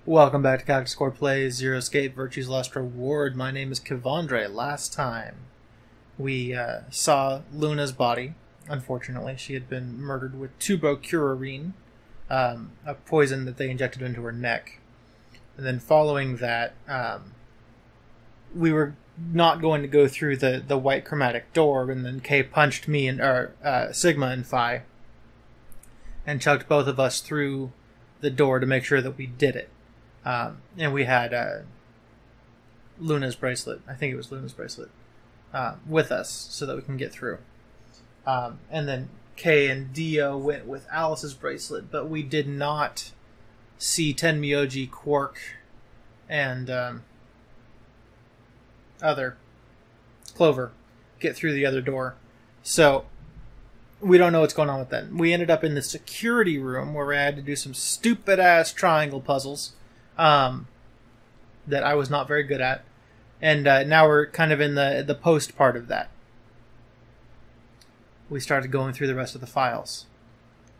Welcome back to Character Score Plays Zero Escape Virtue's Last Reward. My name is Kevandre. Last time we saw Luna's body. Unfortunately, she had been murdered with tubocurarine, a poison that they injected into her neck. And then following that, we were not going to go through the white chromatic door, and then Kay punched me and Sigma and Phi and chucked both of us through the door to make sure that we did it. And we had Luna's bracelet, I think it was Luna's bracelet, with us so that we can get through. And then Kay and Dio went with Alice's bracelet, but we did not see Tenmyoji, Quark, and other Clover get through the other door. So we don't know what's going on with that. We ended up in the security room where we had to do some stupid-ass triangle puzzles that I was not very good at. And now we're kind of in the post part of that. We started going through the rest of the files.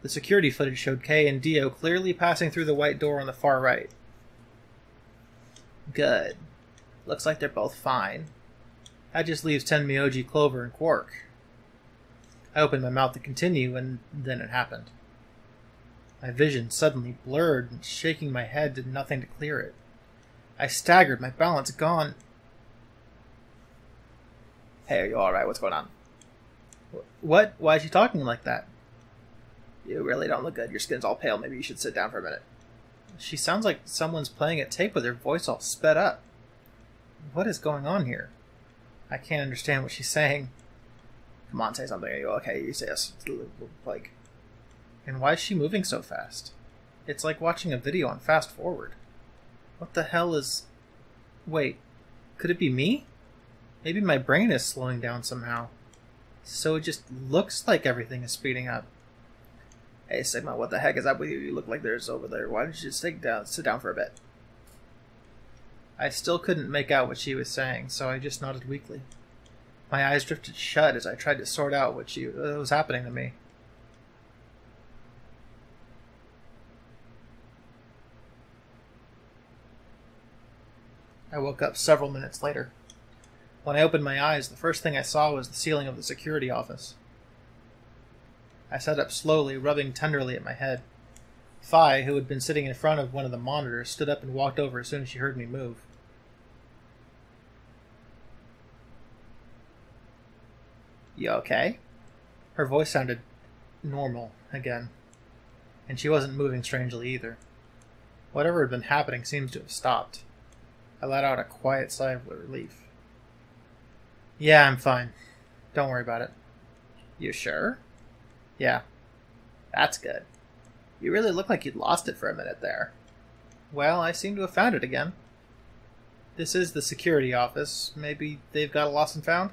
The security footage showed Kay and Dio clearly passing through the white door on the far right. Good. Looks like they're both fine. That just leaves Tenmyoji, Clover, and Quark. I opened my mouth to continue, and then it happened. My vision suddenly blurred, and shaking my head did nothing to clear it. I staggered, my balance gone. Hey, are you alright? What's going on? What? Why is she talking like that? You really don't look good. Your skin's all pale. Maybe you should sit down for a minute. She sounds like someone's playing a tape with her voice all sped up. What is going on here? I can't understand what she's saying. Come on, say something. Are you okay? You say us. Like... And why is she moving so fast? It's like watching a video on fast forward. What the hell is... Wait, could it be me? Maybe my brain is slowing down somehow. So it just looks like everything is speeding up. Hey, Sigma, what the heck is up with you? You look like there's over there. Why don't you just sit down for a bit? I still couldn't make out what she was saying, so I just nodded weakly. My eyes drifted shut as I tried to sort out what was happening to me. I woke up several minutes later. When I opened my eyes, the first thing I saw was the ceiling of the security office. I sat up slowly, rubbing tenderly at my head. Phi, who had been sitting in front of one of the monitors, stood up and walked over as soon as she heard me move. You okay? Her voice sounded normal again, and she wasn't moving strangely either. Whatever had been happening seems to have stopped. I let out a quiet sigh of relief. Yeah, I'm fine. Don't worry about it. You sure? Yeah. That's good. You really look like you'd lost it for a minute there. Well, I seem to have found it again. This is the security office. Maybe they've got a lost and found?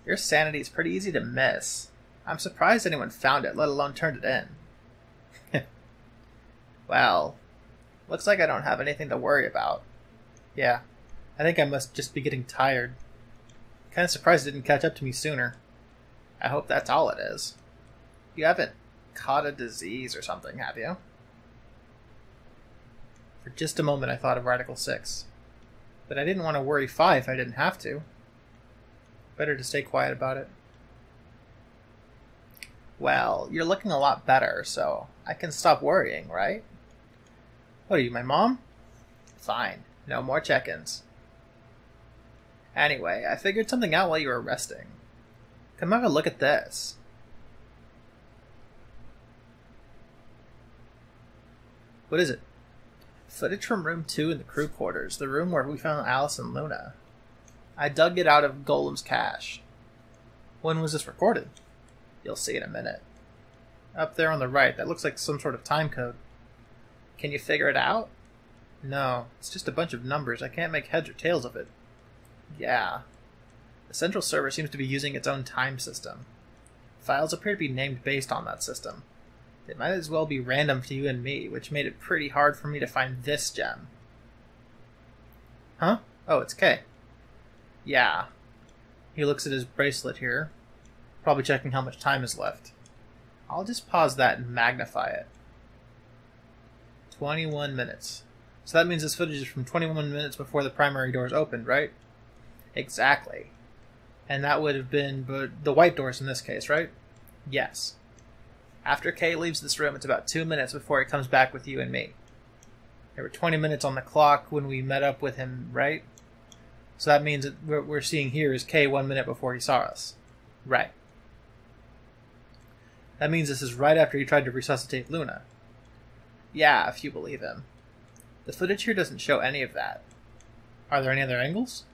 Your sanity is pretty easy to miss. I'm surprised anyone found it, let alone turned it in. Well, looks like I don't have anything to worry about. Yeah, I think I must just be getting tired. Kinda surprised it didn't catch up to me sooner. I hope that's all it is. You haven't caught a disease or something, have you? For just a moment I thought of Article 6. But I didn't want to worry Phi if I didn't have to. Better to stay quiet about it. Well, you're looking a lot better, so I can stop worrying, right? What are you, my mom? Fine. No more check-ins. Anyway, I figured something out while you were resting. Come have a look at this. What is it? Footage from room 2 in the crew quarters, the room where we found Alice and Luna. I dug it out of Golem's cache. When was this recorded? You'll see in a minute. Up there on the right, that looks like some sort of time code. Can you figure it out? No, it's just a bunch of numbers. I can't make heads or tails of it. Yeah. The central server seems to be using its own time system. Files appear to be named based on that system. It might as well be random to you and me, which made it pretty hard for me to find this gem. Huh? Oh, it's K. Yeah. He looks at his bracelet here, probably checking how much time is left. I'll just pause that and magnify it. 21 minutes. So that means this footage is from 21 minutes before the primary doors opened, right? Exactly. And that would have been the white doors in this case, right? Yes. After Kay leaves this room, it's about 2 minutes before he comes back with you and me. There were 20 minutes on the clock when we met up with him, right? So that means that what we're seeing here is Kay 1 minute before he saw us. Right. That means this is right after he tried to resuscitate Luna. Yeah, if you believe him. The footage here doesn't show any of that. Are there any other angles?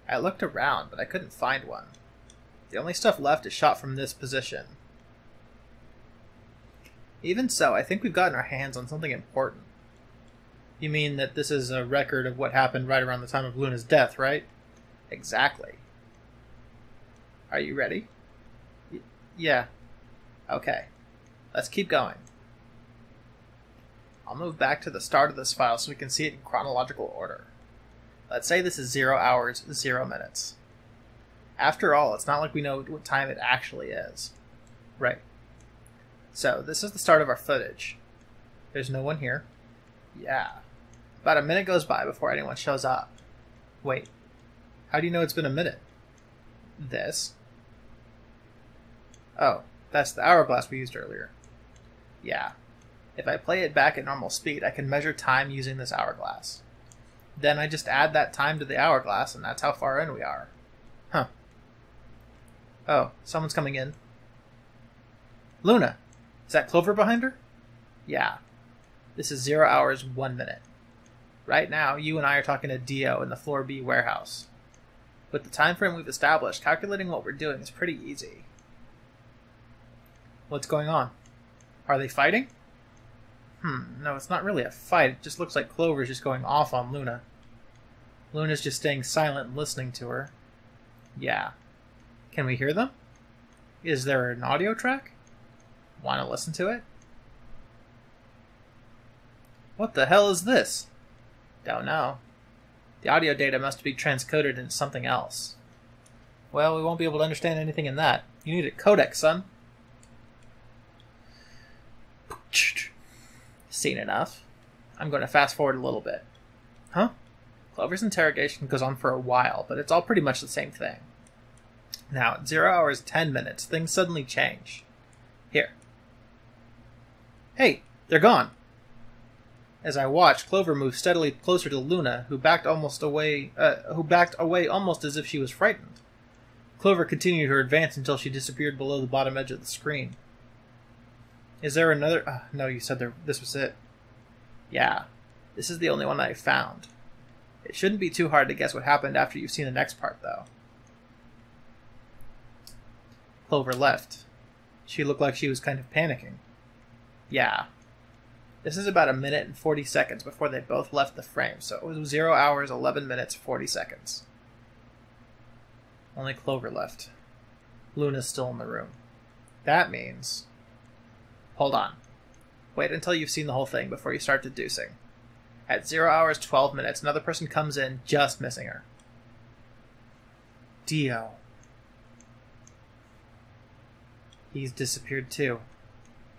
I looked around, but I couldn't find one. The only stuff left is shot from this position. Even so, I think we've gotten our hands on something important. You mean that this is a record of what happened right around the time of Luna's death, right? Exactly. Are you ready? Yeah. Okay. Let's keep going. I'll move back to the start of this file so we can see it in chronological order. Let's say this is 0 hours, 0 minutes. After all, it's not like we know what time it actually is. Right. So, this is the start of our footage. There's no one here. Yeah. About a minute goes by before anyone shows up. Wait. How do you know it's been a minute? This. Oh, that's the hourglass we used earlier. Yeah. If I play it back at normal speed, I can measure time using this hourglass. Then I just add that time to the hourglass, and that's how far in we are. Huh. Oh, someone's coming in. Luna! Is that Clover behind her? Yeah. This is 0 hours, 1 minute. Right now, you and I are talking to Dio in the Floor B warehouse. With the time frame we've established, calculating what we're doing is pretty easy. What's going on? Are they fighting? No, it's not really a fight. It just looks like Clover's just going off on Luna. Luna's just staying silent and listening to her. Yeah. Can we hear them? Is there an audio track? Want to listen to it? What the hell is this? Don't know. The audio data must be transcoded into something else. Well, we won't be able to understand anything in that. You need a codec, son. Seen enough. I'm going to fast forward a little bit. Huh? Clover's interrogation goes on for a while, but it's all pretty much the same thing. Now, at 0 hours, 10 minutes, things suddenly change. Here. Hey, they're gone. As I watched, Clover moved steadily closer to Luna, who backed away almost as if she was frightened. Clover continued her advance until she disappeared below the bottom edge of the screen. Is there another... no, you said this was it. Yeah, this is the only one I found. It shouldn't be too hard to guess what happened after you've seen the next part, though. Clover left. She looked like she was kind of panicking. Yeah. This is about 1 minute and 40 seconds before they both left the frame, so it was 0 hours, 11 minutes, 40 seconds. Only Clover left. Luna's still in the room. That means... Hold on. Wait until you've seen the whole thing before you start deducing. At 0 hours, 12 minutes, another person comes in, just missing her. Dio. He's disappeared too.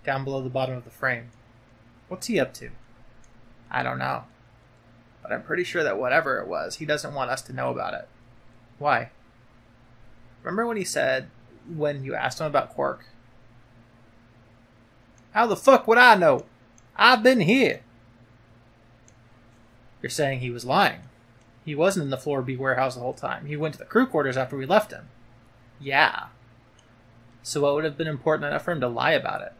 Down below the bottom of the frame. What's he up to? I don't know. But I'm pretty sure that whatever it was, he doesn't want us to know about it. Why? Remember when he said, when you asked him about Quark? How the fuck would I know? I've been here. You're saying he was lying. He wasn't in the Floor B warehouse the whole time. He went to the crew quarters after we left him. Yeah. So what would have been important enough for him to lie about it?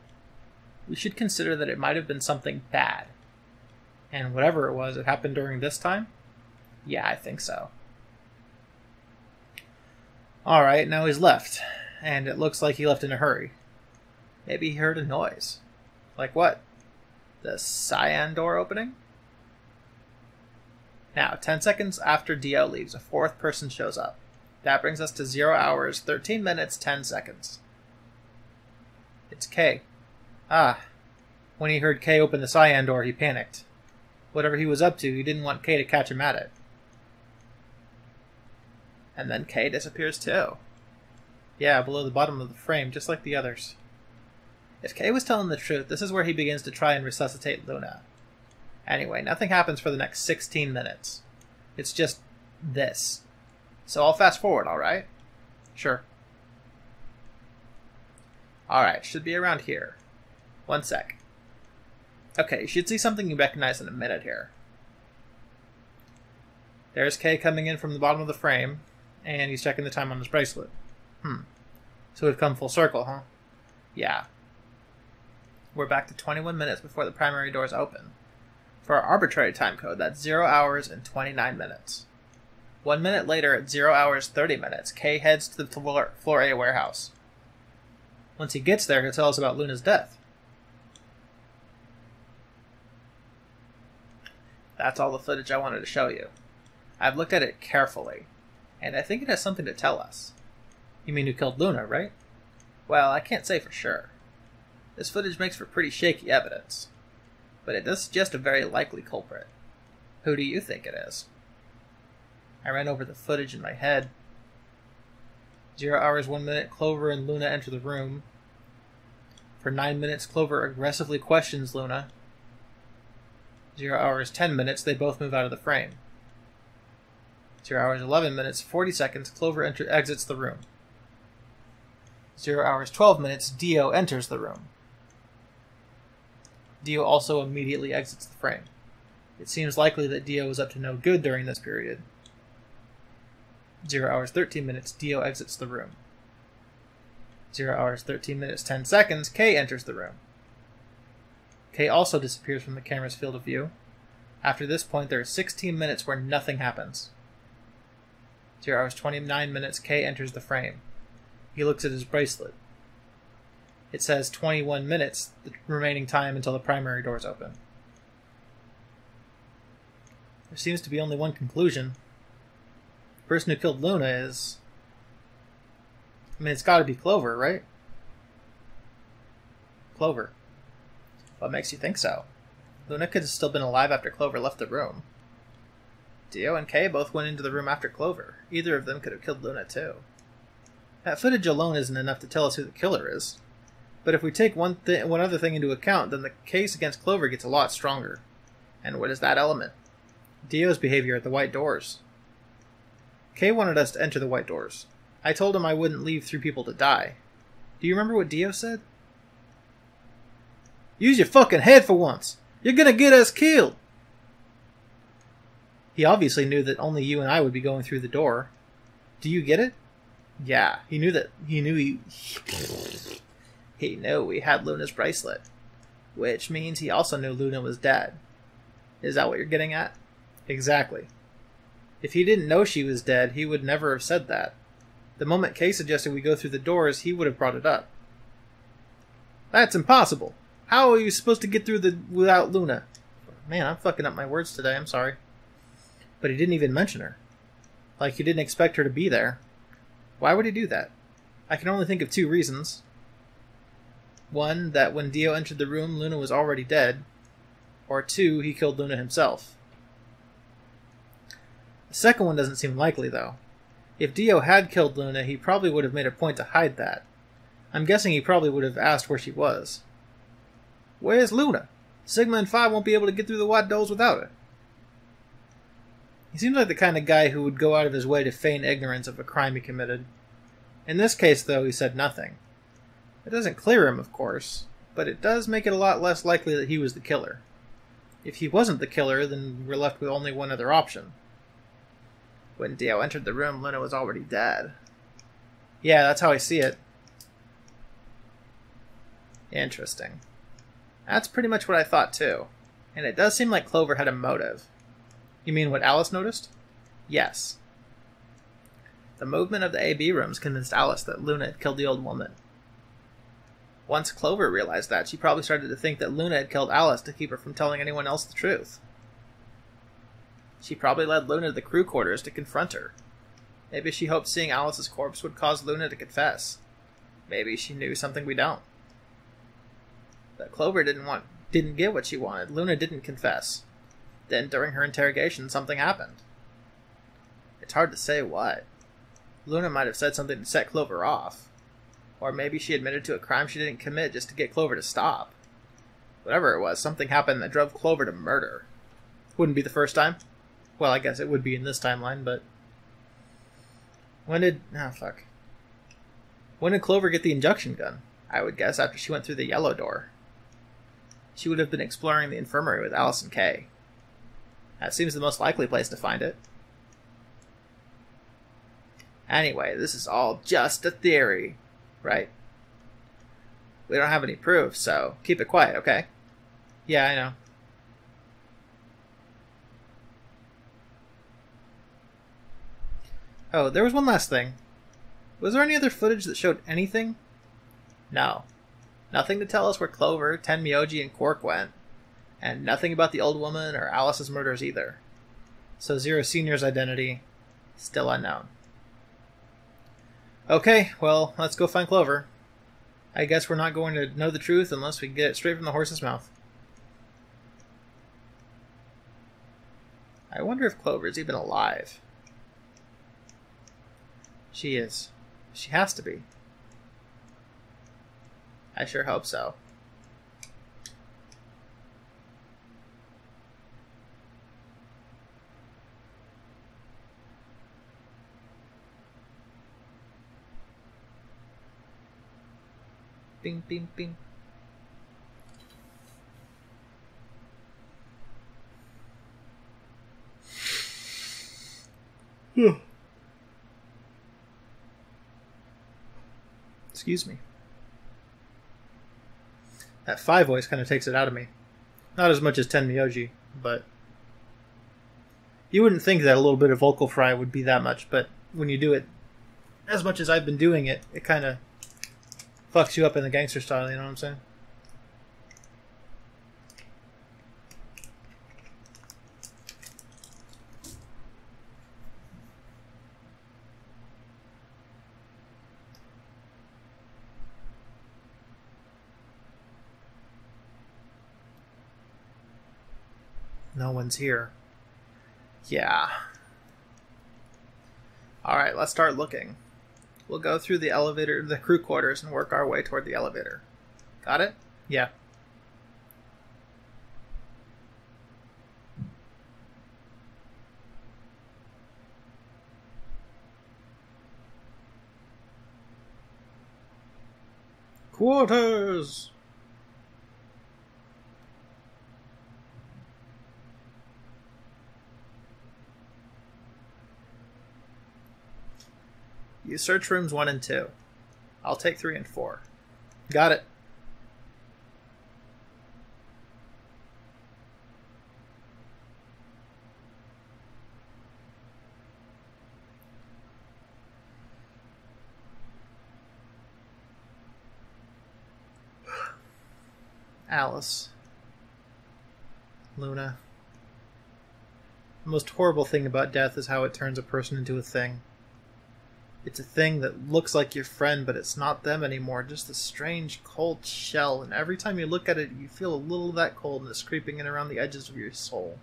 We should consider that it might have been something bad. And whatever it was, it happened during this time? Yeah, I think so. Alright, now he's left. And it looks like he left in a hurry. Maybe he heard a noise. Like what? The cyan door opening? Now, 10 seconds after Dio leaves, a fourth person shows up. That brings us to 0 hours, 13 minutes, 10 seconds. It's Kay. Ah. When he heard Kay open the cyan door, he panicked. Whatever he was up to, he didn't want Kay to catch him at it. And then Kay disappears too. Yeah, below the bottom of the frame, just like the others. If Kay was telling the truth, this is where he begins to try and resuscitate Luna. Anyway, nothing happens for the next 16 minutes. It's just this. So I'll fast forward, alright? Sure. Alright, should be around here. One sec. Okay, you should see something you recognize in a minute here. There's Kay coming in from the bottom of the frame, and he's checking the time on his bracelet. So we've come full circle, huh? Yeah. We're back to 21 minutes before the primary doors open. For our arbitrary time code, that's 0 hours and 29 minutes. 1 minute later, at 0 hours 30 minutes, Kay heads to the Floor A warehouse. Once he gets there, he'll tell us about Luna's death. That's all the footage I wanted to show you. I've looked at it carefully, and I think it has something to tell us. You mean who killed Luna, right? Well, I can't say for sure. This footage makes for pretty shaky evidence, but it does suggest a very likely culprit. Who do you think it is? I ran over the footage in my head. 0 hours 1 minute, Clover and Luna enter the room. For 9 minutes, Clover aggressively questions Luna. 0 hours 10 minutes, they both move out of the frame. 0 hours 11 minutes, 40 seconds, Clover exits the room. 0 hours 12 minutes, Dio enters the room. Dio also immediately exits the frame. It seems likely that Dio was up to no good during this period. 0 hours 13 minutes, Dio exits the room. 0 hours 13 minutes 10 seconds, Kay enters the room. Kay also disappears from the camera's field of view. After this point, there are 16 minutes where nothing happens. 0 hours 29 minutes, Kay enters the frame. He looks at his bracelet. It says 21 minutes, the remaining time until the primary doors open. There seems to be only one conclusion. The person who killed Luna is... it's gotta be Clover, right? Clover. What makes you think so? Luna could have still been alive after Clover left the room. Dio and Kay both went into the room after Clover. Either of them could have killed Luna too. That footage alone isn't enough to tell us who the killer is. But if we take one other thing into account, then the case against Clover gets a lot stronger. And what is that element? Dio's behavior at the White Doors. Kay wanted us to enter the White Doors. I told him I wouldn't leave 3 people to die. Do you remember what Dio said? Use your fucking head for once! You're gonna get us killed! He obviously knew that only you and I would be going through the door. Do you get it? Yeah, he knew we had Luna's bracelet. Which means he also knew Luna was dead. Is that what you're getting at? Exactly. If he didn't know she was dead, he would never have said that. The moment Kay suggested we go through the doors, he would have brought it up. That's impossible! How are you supposed to get through without Luna? Man, I'm fucking up my words today, I'm sorry. But he didn't even mention her. Like he didn't expect her to be there. Why would he do that? I can only think of 2 reasons. One, that when Dio entered the room, Luna was already dead. Or 2, he killed Luna himself. The second one doesn't seem likely, though. If Dio had killed Luna, he probably would have made a point to hide that. I'm guessing he probably would have asked where she was. Where's Luna? Sigma and Phi won't be able to get through the White Doors without her. He seems like the kind of guy who would go out of his way to feign ignorance of a crime he committed. In this case, though, he said nothing. It doesn't clear him, of course, but it does make it a lot less likely that he was the killer. If he wasn't the killer, then we're left with only one other option. When Dio entered the room, Luna was already dead. Yeah, that's how I see it. Interesting. That's pretty much what I thought, too. And it does seem like Clover had a motive. You mean what Alice noticed? Yes. The movement of the AB rooms convinced Alice that Luna had killed the old woman. Once Clover realized that, she probably started to think that Luna had killed Alice to keep her from telling anyone else the truth. She probably led Luna to the crew quarters to confront her. Maybe she hoped seeing Alice's corpse would cause Luna to confess. Maybe she knew something we don't. But Clover didn't get what she wanted. Luna didn't confess. Then, during her interrogation, something happened. It's hard to say what. Luna might have said something to set Clover off. Or maybe she admitted to a crime she didn't commit just to get Clover to stop. Whatever it was, something happened that drove Clover to murder. Wouldn't be the first time. Well, I guess it would be in this timeline, but... When did... Oh, fuck. When did Clover get the induction gun? I would guess after she went through the yellow door. She would have been exploring the infirmary with Alice and Kay. That seems the most likely place to find it. Anyway, this is all just a theory, right? We don't have any proof, so keep it quiet, okay? Yeah, I know. Oh, there was one last thing. Was there any other footage that showed anything? No. Nothing to tell us where Clover, Tenmyoji, and Quark went. And nothing about the old woman or Alice's murders either. So Zero Senior's identity, still unknown. Okay, well, let's go find Clover. I guess we're not going to know the truth unless we get it straight from the horse's mouth. I wonder if Clover's even alive. She is. She has to be. I sure hope so. Bing, bing, bing. Excuse me. That 5 voice kind of takes it out of me. Not as much as Tenmyoji, but... You wouldn't think that a little bit of vocal fry would be that much, but when you do it as much as I've been doing it, it kind of fucks you up in the gangster style, you know what I'm saying? No one's here. Yeah. Alright, let's start looking. We'll go through the elevator, the crew quarters, and work our way toward the elevator. Got it? Yeah. Quarters! You search rooms 1 and 2. I'll take 3 and 4. Got it. Alice. Luna. The most horrible thing about death is how it turns a person into a thing. It's a thing that looks like your friend, but it's not them anymore, just a strange, cold shell, and every time you look at it, you feel a little of that coldness creeping in around the edges of your soul.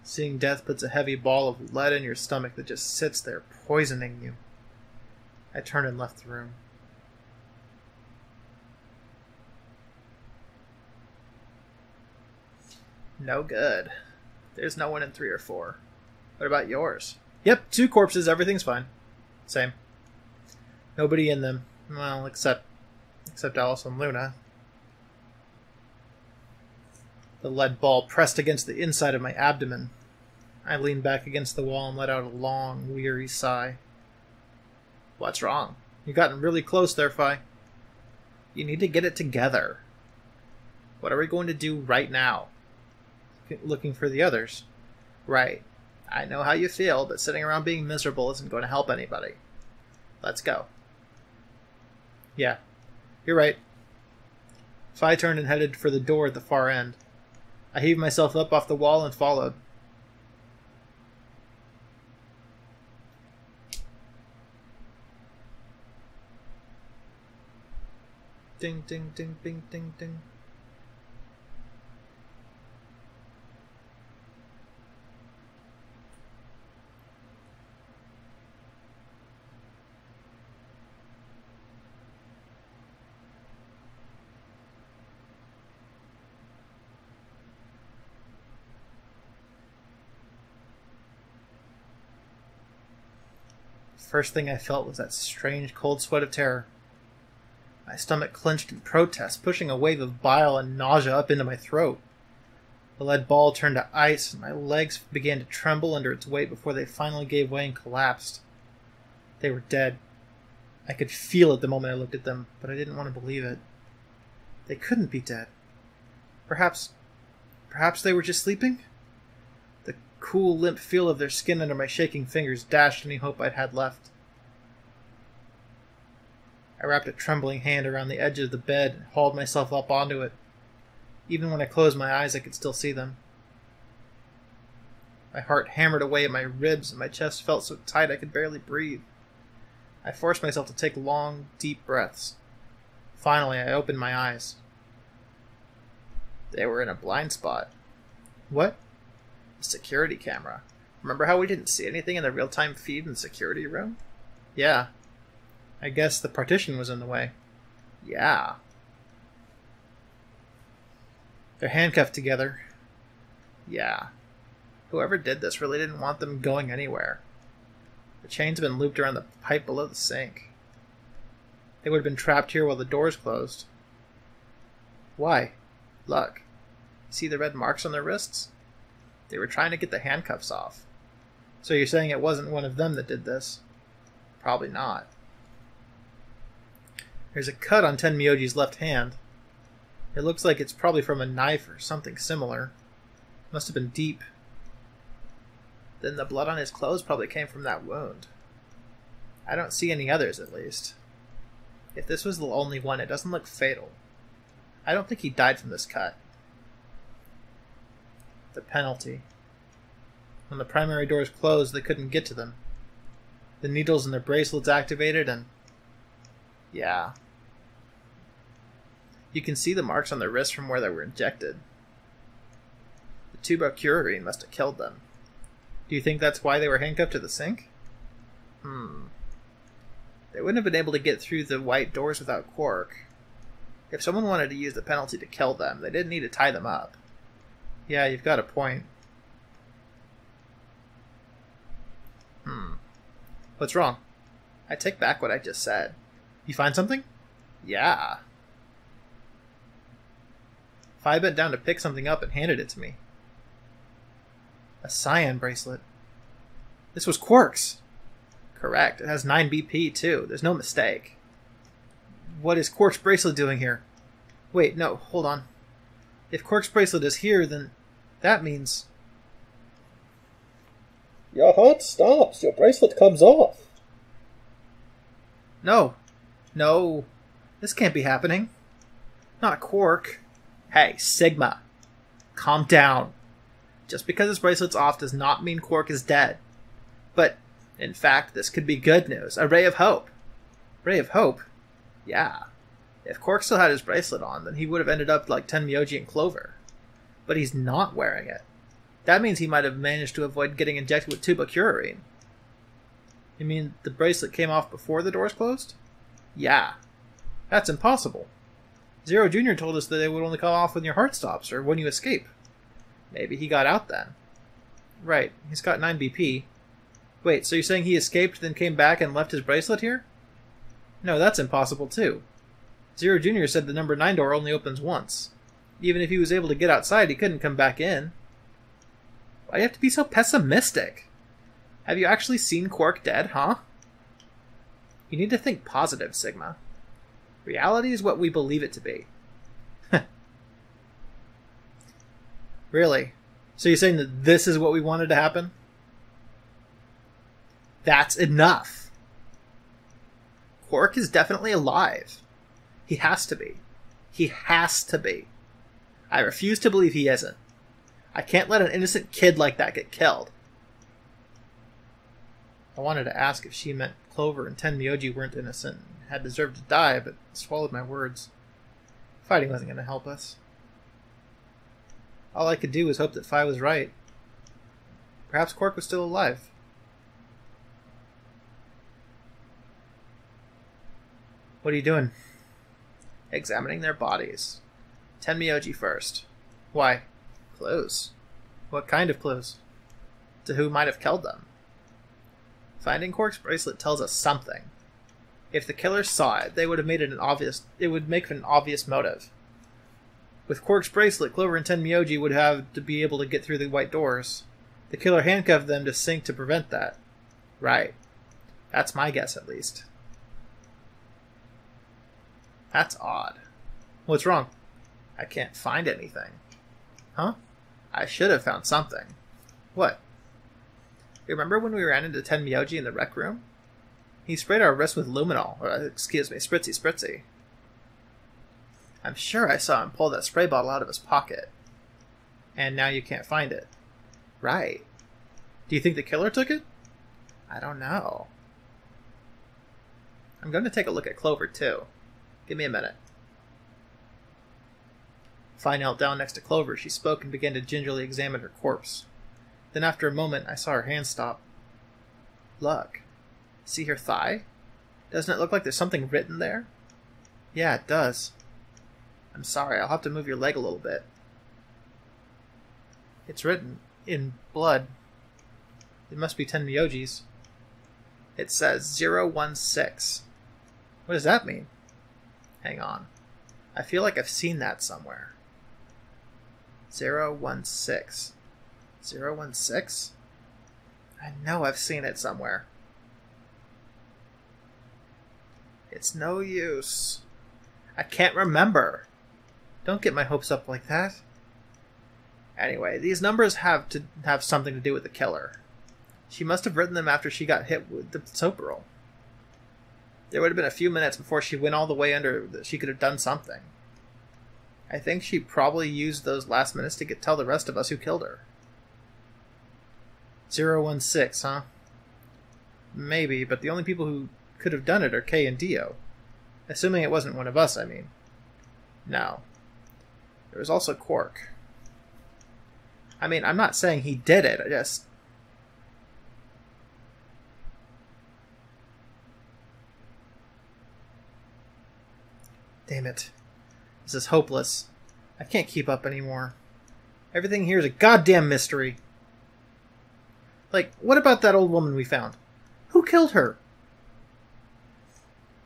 Seeing death puts a heavy ball of lead in your stomach that just sits there, poisoning you. I turned and left the room. No good. There's no one in 3 or 4. What about yours? Yep, 2 corpses, everything's fine. Same. Nobody in them. Well, except Alice and Luna. The lead ball pressed against the inside of my abdomen. I leaned back against the wall and let out a long, weary sigh. What's wrong? You've gotten really close there, Fi. You need to get it together. What are we going to do right now? Looking for the others. Right. I know how you feel, but sitting around being miserable isn't going to help anybody. Let's go. Yeah, you're right. Fi turned and headed for the door at the far end. I heaved myself up off the wall and followed. Ding, ding, ding, ding, ding, ding. First thing I felt was that strange cold sweat of terror. My stomach clenched in protest, pushing a wave of bile and nausea up into my throat. The lead ball turned to ice, and my legs began to tremble under its weight before they finally gave way and collapsed. They were dead. I could feel it the moment I looked at them, but I didn't want to believe it. They couldn't be dead. Perhaps they were just sleeping? The cool, limp feel of their skin under my shaking fingers dashed any hope I'd had left. I wrapped a trembling hand around the edge of the bed and hauled myself up onto it. Even when I closed my eyes, I could still see them. My heart hammered away at my ribs, and my chest felt so tight I could barely breathe. I forced myself to take long, deep breaths. Finally, I opened my eyes. They were in a blind spot. What? A security camera. Remember how we didn't see anything in the real-time feed in the security room? Yeah. I guess the partition was in the way. Yeah. They're handcuffed together. Yeah. Whoever did this really didn't want them going anywhere. The chains have been looped around the pipe below the sink. They would have been trapped here while the doors closed. Why? Look. See the red marks on their wrists? They were trying to get the handcuffs off. So you're saying it wasn't one of them that did this? Probably not. There's a cut on Tenmyoji's left hand. It looks like it's probably from a knife or something similar. Must have been deep. Then the blood on his clothes probably came from that wound. I don't see any others, at least. If this was the only one, it doesn't look fatal. I don't think he died from this cut. The penalty. When the primary doors closed, they couldn't get to them. The needles in their bracelets activated and... yeah. You can see the marks on their wrists from where they were injected. The tubocurarine must have killed them. Do you think that's why they were handcuffed to the sink? They wouldn't have been able to get through the white doors without Quark. If someone wanted to use the penalty to kill them, they didn't need to tie them up. Yeah, you've got a point. What's wrong? I take back what I just said. You find something? Yeah. Phi bent down to pick something up and handed it to me. A cyan bracelet. This was Quark's. Correct. It has 9 BP too. There's no mistake. What is Quark's bracelet doing here? Wait, no, hold on. If Quark's bracelet is here, then that means... Your heart stops. Your bracelet comes off. No. No. This can't be happening. Not Quark. Hey, Sigma. Calm down. Just because his bracelet's off does not mean Quark is dead. But, in fact, this could be good news. A ray of hope. Ray of hope? Yeah. If Quark still had his bracelet on, then he would have ended up like Tenmyoji and Clover. But he's not wearing it. That means he might have managed to avoid getting injected with tubocurarine. You mean the bracelet came off before the doors closed? Yeah. That's impossible. Zero Jr. told us that they would only come off when your heart stops, or when you escape. Maybe he got out then. Right, he's got 9 BP. Wait, so you're saying he escaped, then came back and left his bracelet here? No, that's impossible too. Zero Jr. said the number 9 door only opens once. Even if he was able to get outside, he couldn't come back in. Why do you have to be so pessimistic? Have you actually seen Quark dead, huh? You need to think positive, Sigma. Reality is what we believe it to be. Really? So you're saying that this is what we wanted to happen? That's enough. Quark is definitely alive. He has to be. He has to be. I refuse to believe he isn't. I can't let an innocent kid like that get killed. I wanted to ask if she meant Clover and Tenmyoji weren't innocent and had deserved to die, but swallowed my words. Fighting wasn't going to help us. All I could do was hope that Phi was right. Perhaps Quark was still alive. What are you doing? Examining their bodies. Tenmyoji first. Why? Clues. What kind of clues? To who might have killed them? Finding Quark's bracelet tells us something. If the killer saw it, they would have made it it would make an obvious motive. With Quark's bracelet, Clover and Tenmyoji would have to be able to get through the white doors. The killer handcuffed them to Sync to prevent that. Right. That's my guess, at least. That's odd. What's wrong? I can't find anything. Huh? I should have found something. What? Remember when we ran into Tenmyoji in the rec room? He sprayed our wrist with luminol. Spritzy. I'm sure I saw him pull that spray bottle out of his pocket. And now you can't find it. Right. Do you think the killer took it? I don't know. I'm going to take a look at Clover, too. Give me a minute. If I knelt down next to Clover, she spoke and began to gingerly examine her corpse. Then after a moment, I saw her hand stop. Look. See her thigh? Doesn't it look like there's something written there? Yeah, it does. I'm sorry, I'll have to move your leg a little bit. It's written in blood. It must be Tenmyoji's. It says 016. What does that mean? Hang on. I feel like I've seen that somewhere. 016. 016? I know I've seen it somewhere. It's no use. I can't remember. Don't get my hopes up like that. Anyway, these numbers have to have something to do with the killer. She must have written them after she got hit with the soap roll. There would have been a few minutes before she went all the way under that she could have done something. I think she probably used those last minutes to tell the rest of us who killed her. 016, huh? Maybe, but the only people who could have done it are Kay and Dio. Assuming it wasn't one of us, I mean. No. There was also Quark. I mean, I'm not saying he did it, I just... Damn it. This is hopeless. I can't keep up anymore. Everything here is a goddamn mystery. Like, what about that old woman we found? Who killed her?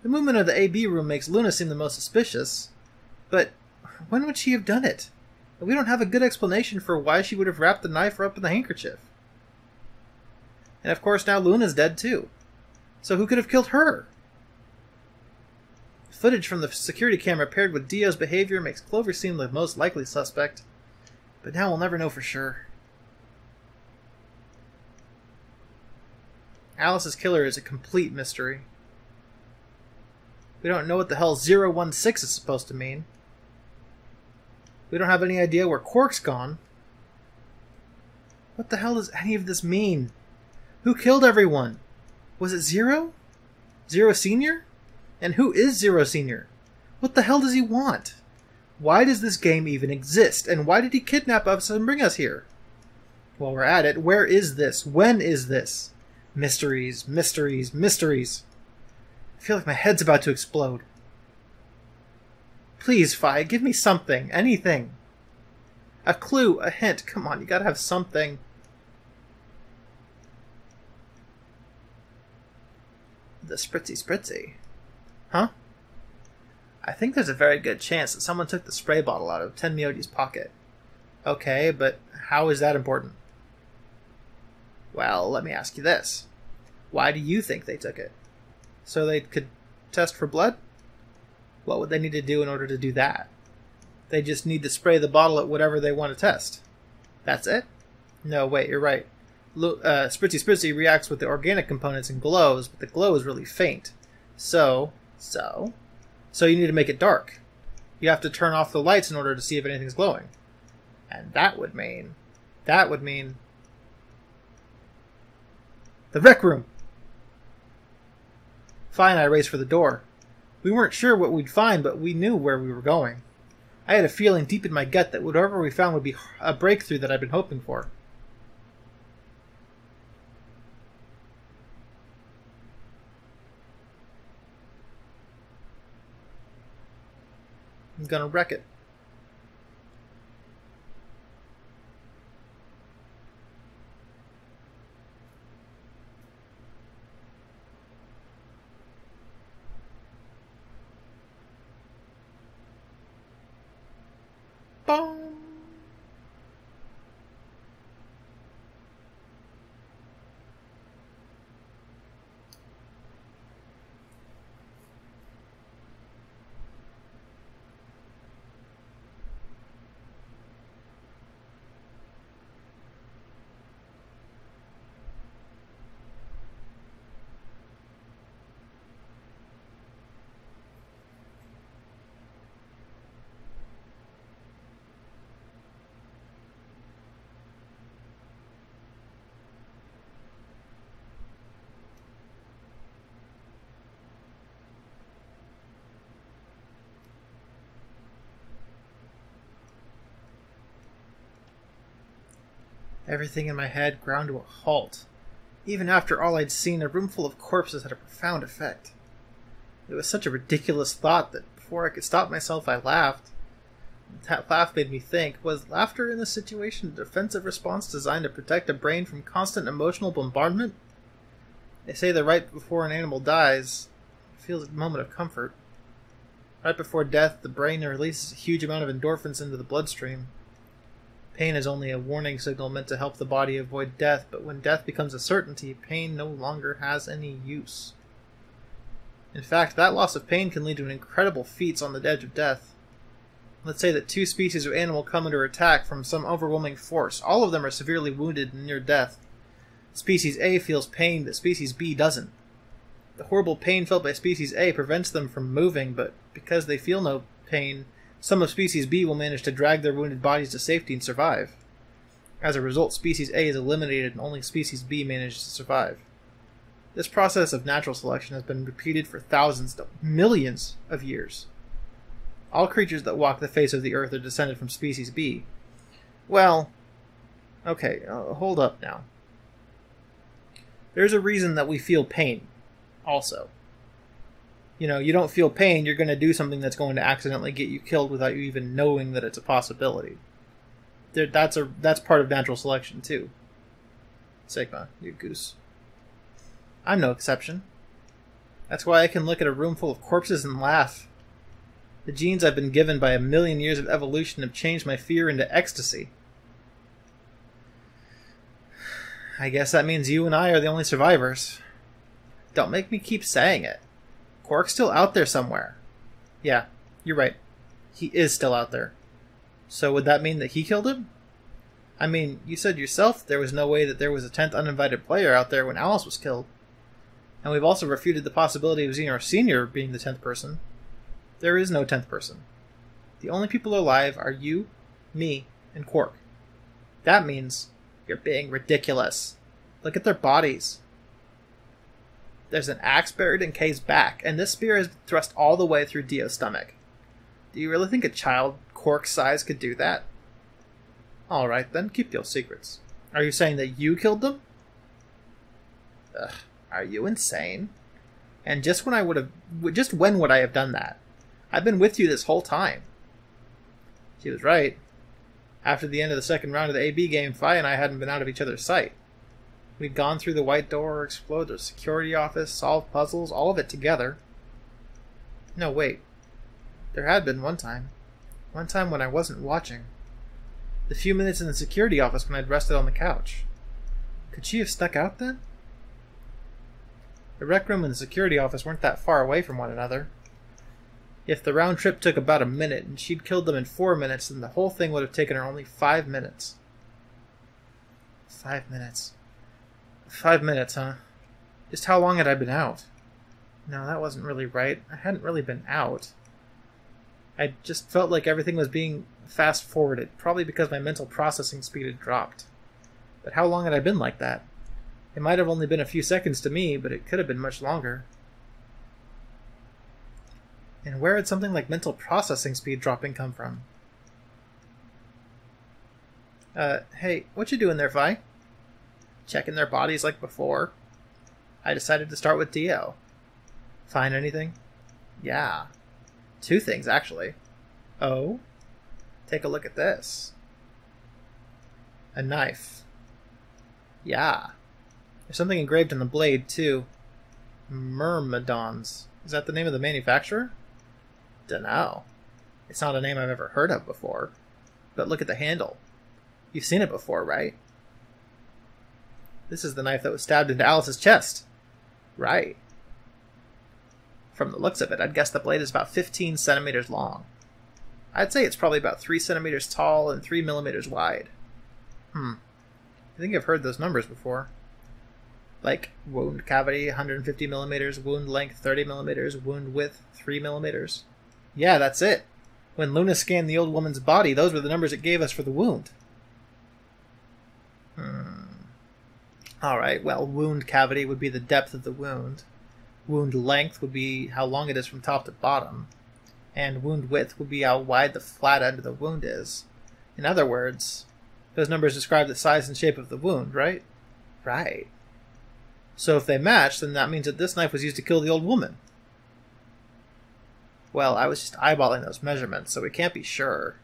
The movement of the AB room makes Luna seem the most suspicious. But when would she have done it? We don't have a good explanation for why she would have wrapped the knife up in the handkerchief. And of course now Luna's dead too. So who could have killed her? Footage from the security camera paired with Dio's behavior makes Clover seem the most likely suspect. But now we'll never know for sure. Alice's killer is a complete mystery. We don't know what the hell 016 is supposed to mean. We don't have any idea where Quark's gone. What the hell does any of this mean? Who killed everyone? Was it Zero? Zero Senior? And who is Zero Senior? What the hell does he want? Why does this game even exist? And why did he kidnap us and bring us here? While we're at it, where is this? When is this? Mysteries, mysteries, mysteries. I feel like my head's about to explode. Please, Fi, give me something. Anything. A clue, a hint. Come on, you gotta have something. The spritzy. Huh? I think there's a very good chance that someone took the spray bottle out of Tenmyoji's pocket. Okay, but how is that important? Well, let me ask you this. Why do you think they took it? So they could test for blood? What would they need to do in order to do that? They just need to spray the bottle at whatever they want to test. That's it? No, wait, you're right. Spritzy reacts with the organic components and glows, but the glow is really faint. So you need to make it dark. You have to turn off the lights in order to see if anything's glowing. And that would mean... the rec room! Fi and I raced for the door. We weren't sure what we'd find, but we knew where we were going. I had a feeling deep in my gut that whatever we found would be a breakthrough that I'd been hoping for. I'm gonna wreck it. Boom. Everything in my head ground to a halt. Even after all I'd seen, a room full of corpses had a profound effect. It was such a ridiculous thought that before I could stop myself, I laughed. That laugh made me think, was laughter in this situation a defensive response designed to protect a brain from constant emotional bombardment? They say that right before an animal dies, it feels a moment of comfort. Right before death, the brain releases a huge amount of endorphins into the bloodstream. Pain is only a warning signal meant to help the body avoid death, but when death becomes a certainty, pain no longer has any use. In fact, that loss of pain can lead to incredible feats on the edge of death. Let's say that two species of animal come under attack from some overwhelming force. All of them are severely wounded and near death. Species A feels pain, but Species B doesn't. The horrible pain felt by Species A prevents them from moving, but because they feel no pain, some of Species B will manage to drag their wounded bodies to safety and survive. As a result, Species A is eliminated and only Species B manages to survive. This process of natural selection has been repeated for thousands, millions of years. All creatures that walk the face of the earth are descended from Species B. Well, okay, hold up now. There's a reason that we feel pain, also. You know, you don't feel pain, you're going to do something that's going to accidentally get you killed without you even knowing that it's a possibility. That's part of natural selection, too. Sigma, you goose. I'm no exception. That's why I can look at a room full of corpses and laugh. The genes I've been given by a million years of evolution have changed my fear into ecstasy. I guess that means you and I are the only survivors. Don't make me keep saying it. Quark's still out there somewhere. Yeah, you're right. He is still out there. So would that mean that he killed him? I mean, you said yourself there was no way that there was a 10th uninvited player out there when Alice was killed. And we've also refuted the possibility of Xehanort Sr. being the 10th person. There is no 10th person. The only people alive are you, me, and Quark. That means you're being ridiculous. Look at their bodies. There's an axe buried in Kay's back, and this spear is thrust all the way through Dio's stomach. Do you really think a child Quark's size could do that? Alright then, keep your secrets. Are you saying that you killed them? Ugh, are you insane? And just when would I have done that? I've been with you this whole time. She was right. After the end of the second round of the AB game, Fi and I hadn't been out of each other's sight. We'd gone through the White Door, explored the security office, solved puzzles, all of it together. No, wait. There had been one time. One time when I wasn't watching. The few minutes in the security office when I'd rested on the couch. Could she have stuck out then? The rec room and the security office weren't that far away from one another. If the round trip took about a minute and she'd killed them in 4 minutes, then the whole thing would have taken her only 5 minutes. 5 minutes. 5 minutes, huh? Just how long had I been out? No, that wasn't really right. I hadn't really been out. I just felt like everything was being fast-forwarded, probably because my mental processing speed had dropped. But how long had I been like that? It might have only been a few seconds to me, but it could have been much longer. And where had something like mental processing speed dropping come from? Hey, what you doing there, Vi? Checking their bodies like before. I decided to start with Dio. Find anything? Yeah. 2 things, actually. Oh? Take a look at this. A knife. Yeah. There's something engraved on the blade, too. Myrmidons. Is that the name of the manufacturer? Dunno. It's not a name I've ever heard of before. But look at the handle. You've seen it before, right? This is the knife that was stabbed into Alice's chest. Right. From the looks of it, I'd guess the blade is about 15 centimeters long. I'd say it's probably about 3 centimeters tall and 3 millimeters wide. I think I've heard those numbers before. Like wound cavity 150 millimeters, wound length 30 millimeters, wound width 3 millimeters. Yeah, that's it. When Luna scanned the old woman's body, those were the numbers it gave us for the wound. Alright, well, wound cavity would be the depth of the wound. Wound length would be how long it is from top to bottom. And wound width would be how wide the flat end of the wound is. In other words, those numbers describe the size and shape of the wound, right? Right. So if they match, then that means that this knife was used to kill the old woman. Well, I was just eyeballing those measurements, so we can't be sure.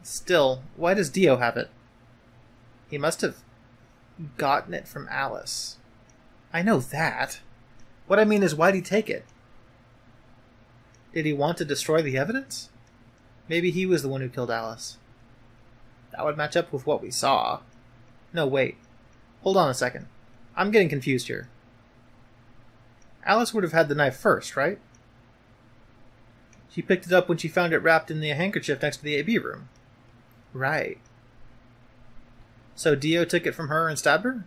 Still, why does Dio have it? He must have gotten it from Alice. I know that. What I mean is, why'd he take it? Did he want to destroy the evidence? Maybe he was the one who killed Alice. That would match up with what we saw. No, wait. Hold on a second. I'm getting confused here. Alice would have had the knife first, right? She picked it up when she found it wrapped in the handkerchief next to the AB room. Right. So Dio took it from her and stabbed her?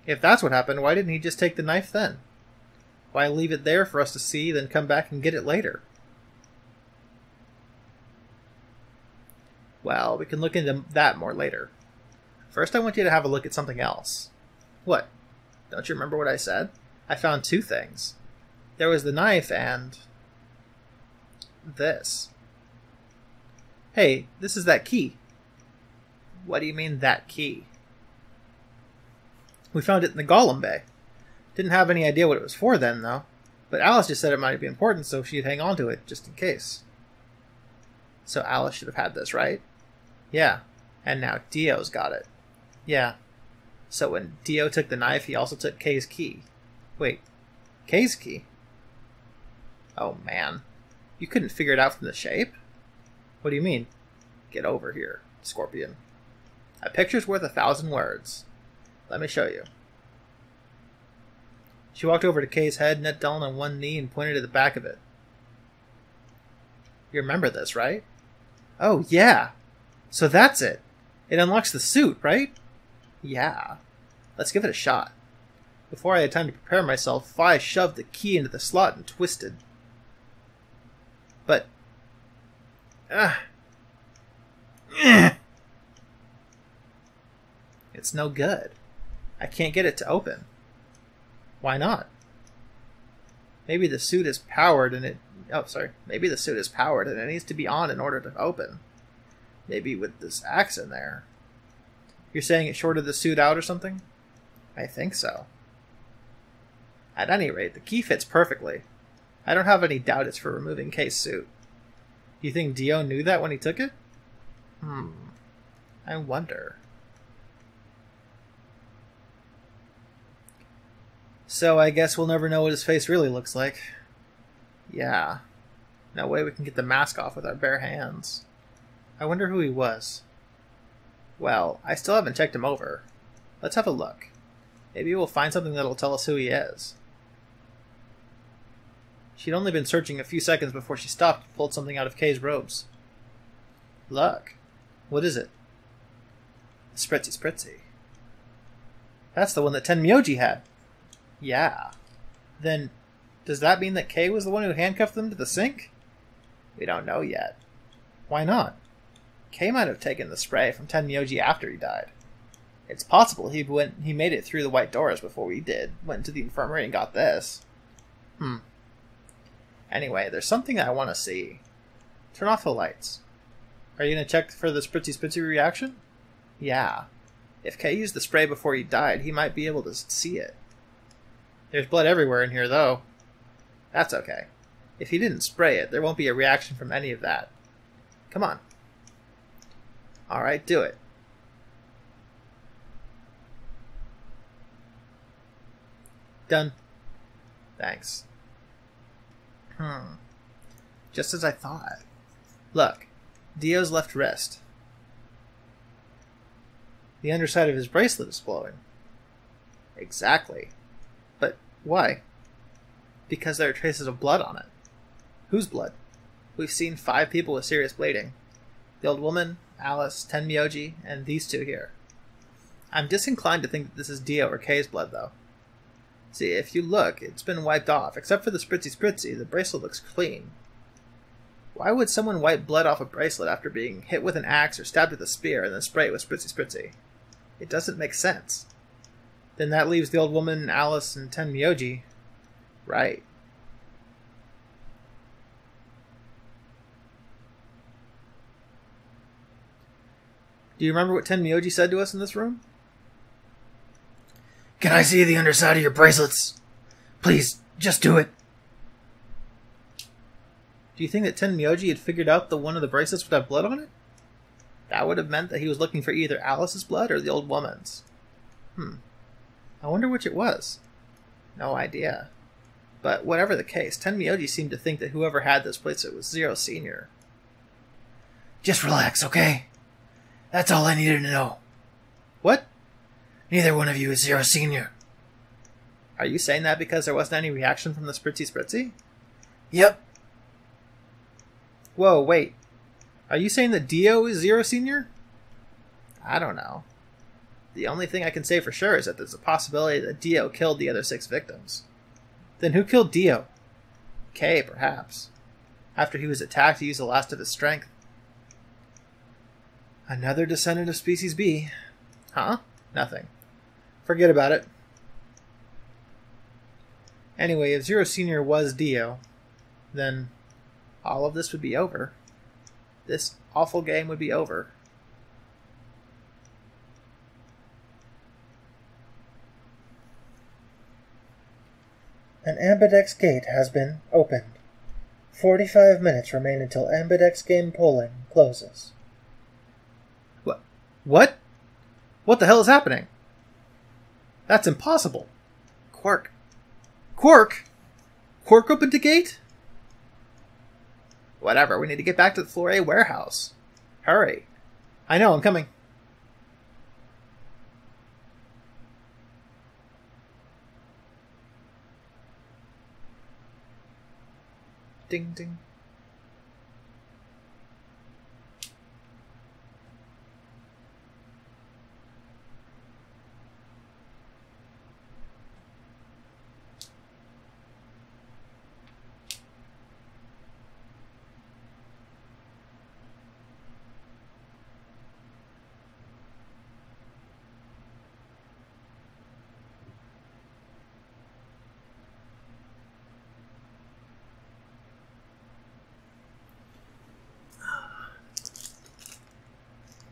If that's what happened, why didn't he just take the knife then? Why leave it there for us to see, then come back and get it later? Well, we can look into that more later. First, I want you to have a look at something else. What? Don't you remember what I said? I found two things. There was the knife and... this. Hey, this is that key. What do you mean, that key? We found it in the Golem Bay. Didn't have any idea what it was for then, though. But Alice just said it might be important, so she'd hang on to it, just in case. So Alice should have had this, right? Yeah. And now Dio's got it. Yeah. So when Dio took the knife, he also took Kay's key. Wait. Kay's key? Oh, man. You couldn't figure it out from the shape? What do you mean? Get over here, Scorpion. A picture's worth 1,000 words. Let me show you. She walked over to Kay's head, knelt down on one knee, and pointed to the back of it. You remember this, right? Oh, yeah. So that's it. It unlocks the suit, right? Yeah. Let's give it a shot. Before I had time to prepare myself, Fi shoved the key into the slot and twisted. But... it's no good. I can't get it to open. Why not? Maybe the suit is powered and it... oh, sorry. Maybe the suit is powered and it needs to be on in order to open. Maybe with this axe in there. You're saying it shorted the suit out or something? I think so. At any rate, the key fits perfectly. I don't have any doubt it's for removing Kay's suit. Do you think Dio knew that when he took it? I wonder. So I guess we'll never know what his face really looks like. Yeah. No way we can get the mask off with our bare hands. I wonder who he was. Well, I still haven't checked him over. Let's have a look. Maybe we'll find something that'll tell us who he is. She'd only been searching a few seconds before she stopped and pulled something out of Kay's robes. Look. What is it? Spritzy. That's the one that Tenmyoji had. Yeah. Then, does that mean that Kay was the one who handcuffed them to the sink? We don't know yet. Why not? Kay might have taken the spray from Tenmyoji after he died. It's possible he made it through the white doors before we did, went to the infirmary and got this. Anyway, there's something I want to see. Turn off the lights. Are you going to check for the spritzy reaction? Yeah. If Kay used the spray before he died, he might be able to see it. There's blood everywhere in here, though. That's okay. If he didn't spray it, there won't be a reaction from any of that. Come on. Alright, do it. Done. Thanks. Just as I thought. Look, Dio's left wrist. The underside of his bracelet is glowing. Exactly. But why? Because there are traces of blood on it. Whose blood? We've seen 5 people with serious bleeding. The old woman, Alice, Tenmyoji, and these 2 here. I'm disinclined to think that this is Dio or Kei's blood, though. See, if you look, it's been wiped off. Except for the spritzy, the bracelet looks clean. Why would someone wipe blood off a bracelet after being hit with an axe or stabbed with a spear and then spray it with spritzy? It doesn't make sense. Then that leaves the old woman, Alice, and Tenmyoji. Right. Do you remember what Tenmyoji said to us in this room? Can I see the underside of your bracelets? Please, just do it. Do you think that Tenmyoji had figured out that one of the bracelets would have blood on it? That would have meant that he was looking for either Alice's blood or the old woman's. I wonder which it was. No idea. But whatever the case, Tenmyoji seemed to think that whoever had this bracelet was Zero Senior. Just relax, okay? That's all I needed to know. What? Neither one of you is Zero Senior. Are you saying that because there wasn't any reaction from the spritzy? Yep. Whoa, wait. Are you saying that Dio is Zero Senior? I don't know. The only thing I can say for sure is that there's a possibility that Dio killed the other 6 victims. Then who killed Dio? Kei, perhaps. After he was attacked, he used the last of his strength. Another descendant of Species B. Huh? Nothing. Forget about it. Anyway, if Zero Senior was Dio, then all of this would be over. This awful game would be over. An Ambidex gate has been opened. 45 minutes remain until Ambidex game polling closes. What? What the hell is happening? That's impossible. Quark? Quark opened the gate? Whatever, we need to get back to the Floor A warehouse. Hurry. I know, I'm coming. Ding, ding.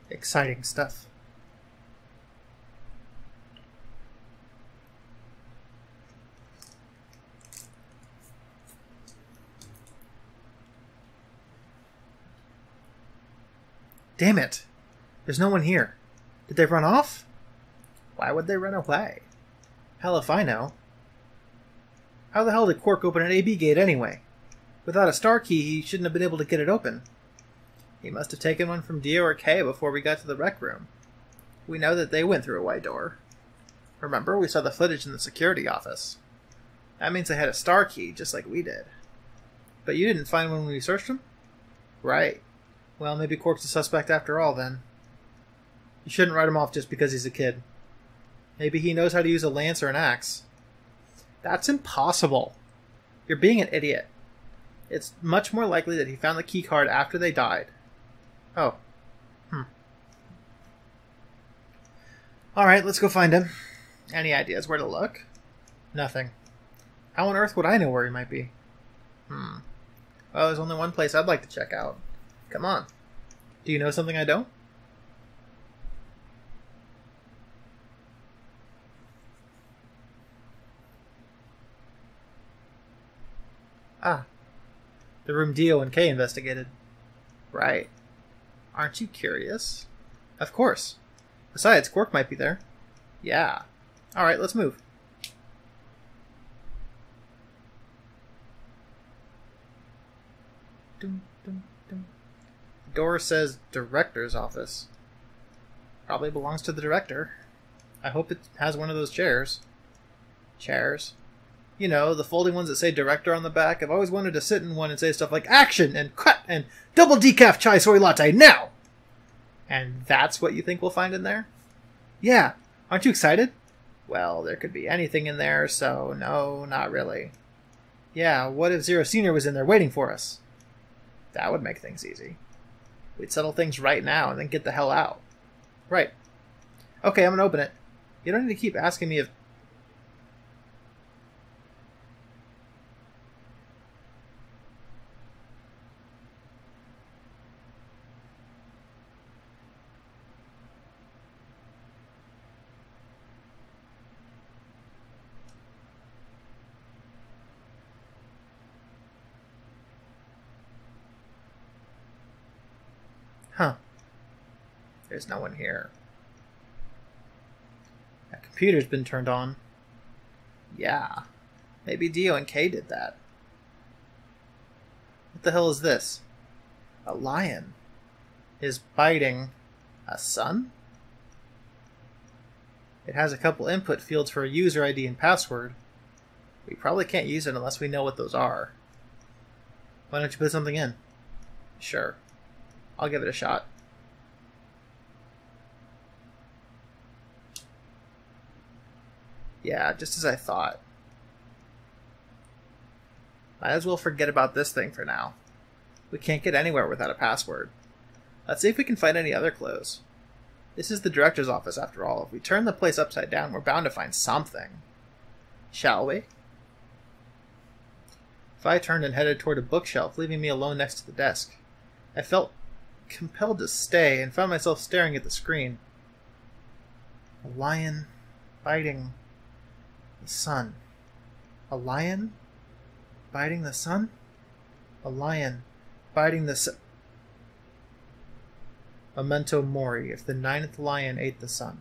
Exciting stuff. Damn it. There's no one here. Did they run off? Why would they run away? Hell if I know. How the hell did Quark open an AB gate anyway? Without a star key, he shouldn't have been able to get it open. He must have taken one from Dio or Kei before we got to the rec room. We know that they went through a white door. Remember, we saw the footage in the security office. That means they had a star key, just like we did. But you didn't find one when we searched him? Right. Well, maybe Quark's a suspect after all, then. You shouldn't write him off just because he's a kid. Maybe he knows how to use a lance or an axe. That's impossible. You're being an idiot. It's much more likely that he found the key card after they died. Oh. Alright, let's go find him. Any ideas where to look? Nothing. How on earth would I know where he might be? Well, there's only one place I'd like to check out. Come on. Do you know something I don't? Ah. The room Dio and Kei investigated. Right. Aren't you curious? Of course. Besides, Quark might be there. Yeah. Alright, let's move. Dum, dum, dum. door says director's office. Probably belongs to the director. I hope it has one of those chairs. Chairs. You know, the folding ones that say director on the back. I've always wanted to sit in one and say stuff like action and cut and double decaf chai soy latte now! And that's what you think we'll find in there? Yeah. Aren't you excited? Well, there could be anything in there, so no, not really. Yeah, what if Zero Senior was in there waiting for us? That would make things easy. We'd settle things right now and then get the hell out. Right. Okay, I'm gonna open it. You don't need to keep asking me if... Huh. There's no one here. That computer's been turned on. Yeah. Maybe Dio and Kay did that. What the hell is this? A lion is biting a sun? It has a couple input fields for a user ID and password. We probably can't use it unless we know what those are. Why don't you put something in? Sure. I'll give it a shot. Yeah, just as I thought. Might as well forget about this thing for now. We can't get anywhere without a password. Let's see if we can find any other clues. This is the director's office after all. If we turn the place upside down, we're bound to find something. Shall we? Vi turned and headed toward a bookshelf, leaving me alone next to the desk. I felt compelled to stay and found myself staring at the screen. A lion biting the sun. A lion biting the sun? A lion biting the sun. Memento mori, if the ninth lion ate the sun.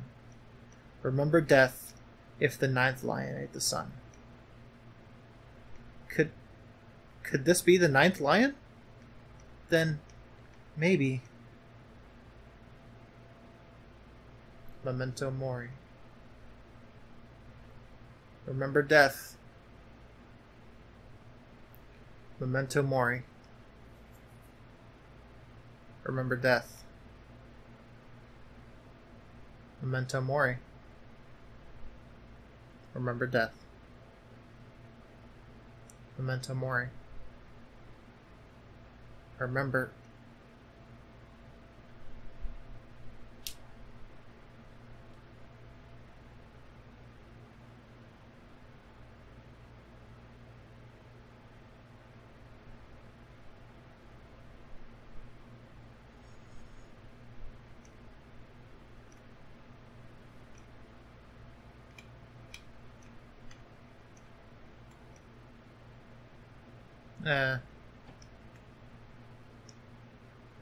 Remember death, if the ninth lion ate the sun. Could this be the ninth lion? Then maybe. Memento mori. Remember death. Memento mori. Remember death. Memento mori. Remember death. Memento mori. Remember.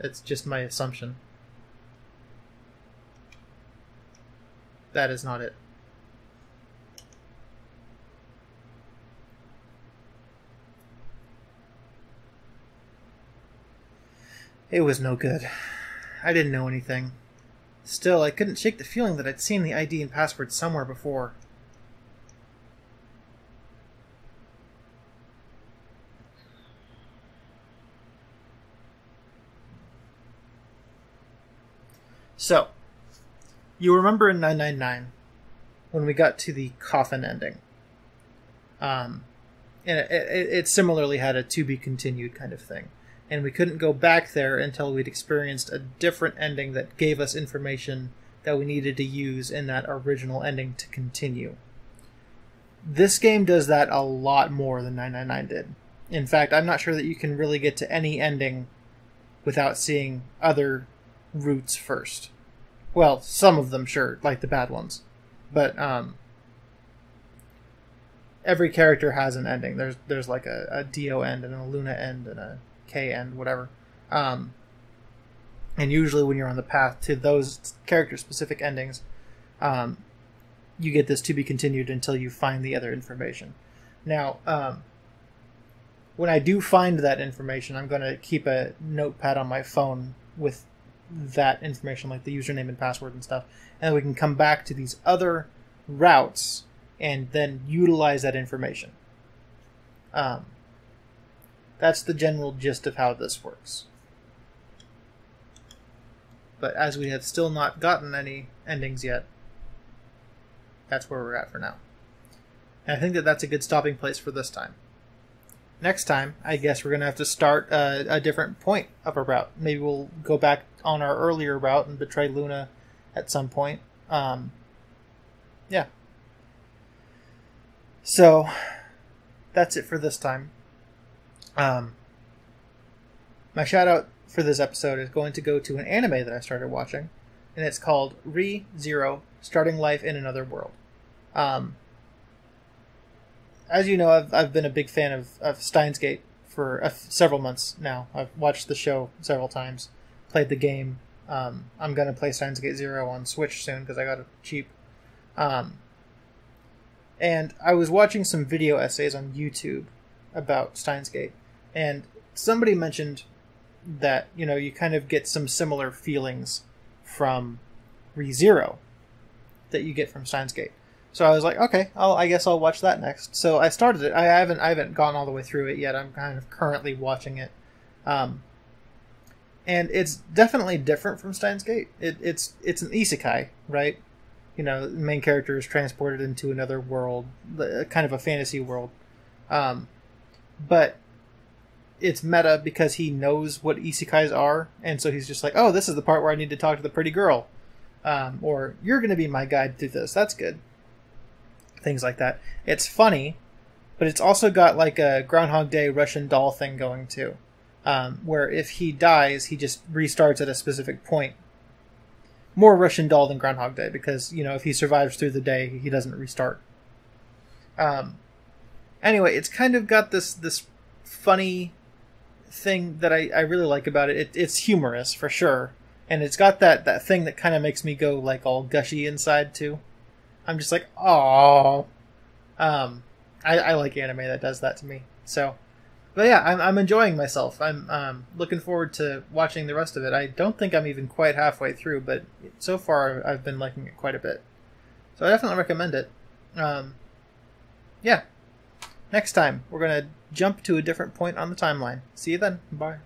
It's just my assumption. That is not it. It was no good. I didn't know anything. Still, I couldn't shake the feeling that I'd seen the ID and password somewhere before. So, you remember in 999 when we got to the coffin ending, and it similarly had a to be continued kind of thing, and we couldn't go back there until we'd experienced a different ending that gave us information that we needed to use in that original ending to continue. This game does that a lot more than 999 did. In fact, I'm not sure that you can really get to any ending without seeing other routes first. Well, some of them, sure, like the bad ones. But every character has an ending. There's like a Dio end and a Luna end and a K end, whatever. And usually when you're on the path to those character-specific endings, you get this to be continued until you find the other information. Now, when I do find that information, I'm going to keep a notepad on my phone with that information, like the username and password and stuff, and then we can come back to these other routes and then utilize that information. That's the general gist of how this works. But as we have still not gotten any endings yet, that's where we're at for now. And I think that that's a good stopping place for this time. Next time, I guess we're going to have to start a different point of our route. Maybe we'll go back on our earlier route and betray Luna at some point. Yeah. So, that's it for this time. My shout out for this episode is going to go to an anime that I started watching, and it's called Re:Zero: Starting Life in Another World. As you know, I've been a big fan of Steins Gate for several months now. I've watched the show several times, played the game. I'm going to play Steins Gate Zero on Switch soon because I got it cheap. And I was watching some video essays on YouTube about Steins Gate, and somebody mentioned that, you know, you kind of get some similar feelings from Re:Zero that you get from Steins Gate. So I was like, okay, I guess I'll watch that next. So I started it. I haven't gone all the way through it yet. I'm kind of currently watching it, and it's definitely different from Steins Gate. It's an isekai, right? You know, the main character is transported into another world, kind of a fantasy world, but it's meta because he knows what isekais are, and so he's just like, oh, this is the part where I need to talk to the pretty girl, or you're going to be my guide through this. That's good. Things like that. It's funny, but it's also got like a Groundhog Day Russian doll thing going too, where if he dies, he just restarts at a specific point. More Russian doll than Groundhog Day, because, you know, if he survives through the day, he doesn't restart. Anyway, it's kind of got this funny thing that I really like about it. It's humorous for sure, and it's got that thing that kind of makes me go like all gushy inside too. I'm just like, oh, I like anime that does that to me. So, but yeah, I'm enjoying myself. I'm looking forward to watching the rest of it. I don't think I'm even quite halfway through, but so far I've been liking it quite a bit. So I definitely recommend it. Yeah. Next time, we're going to jump to a different point on the timeline. See you then. Bye.